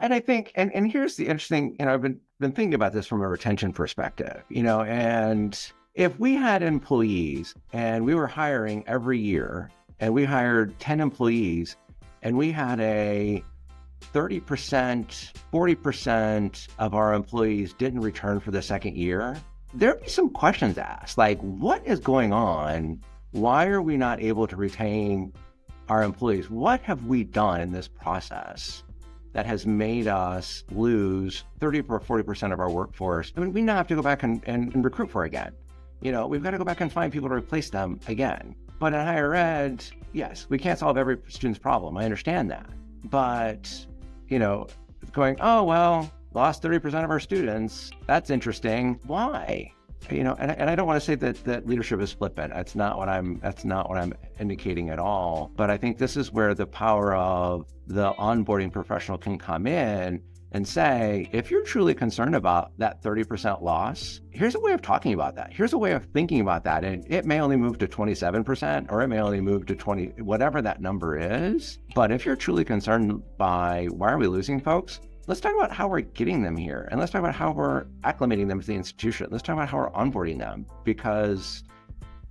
And I think, and here's the interesting, I've been thinking about this from a retention perspective, and if we had employees and we were hiring every year and we hired 10 employees and we had a 30%, 40% of our employees didn't return for the second year, there'd be some questions asked, like, what is going on? Why are we not able to retain our employees? What have we done in this process that has made us lose 30 or 40% of our workforce? I mean, we now have to go back and recruit for again. We've got to go back and find people to replace them again. But in higher ed, yes, we can't solve every student's problem. I understand that. But, going, oh, well, lost 30% of our students. That's interesting. Why? And I don't want to say that leadership is flippant. That's not what I'm indicating at all. But I think this is where the power of the onboarding professional can come in and say, if you're truly concerned about that 30% loss, here's a way of talking about that. Here's a way of thinking about that. And it may only move to 27%, or it may only move to 20, whatever that number is. But if you're truly concerned by why are we losing folks, let's talk about how we're getting them here. And let's talk about how we're acclimating them to the institution. Let's talk about how we're onboarding them, because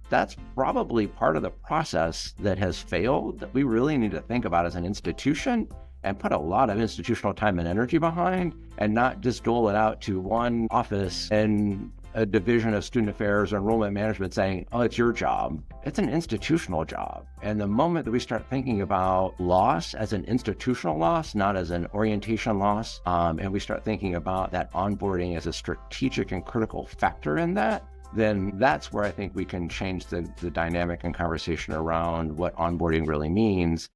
that's probably part of the process that has failed that we really need to think about as an institution and put a lot of institutional time and energy behind, and not just dole it out to one office and a division of student affairs or enrollment management saying, oh, it's your job. It's an institutional job. And the moment that we start thinking about loss as an institutional loss, not as an orientation loss, and we start thinking about that onboarding as a strategic and critical factor in that, then that's where I think we can change the dynamic and conversation around what onboarding really means.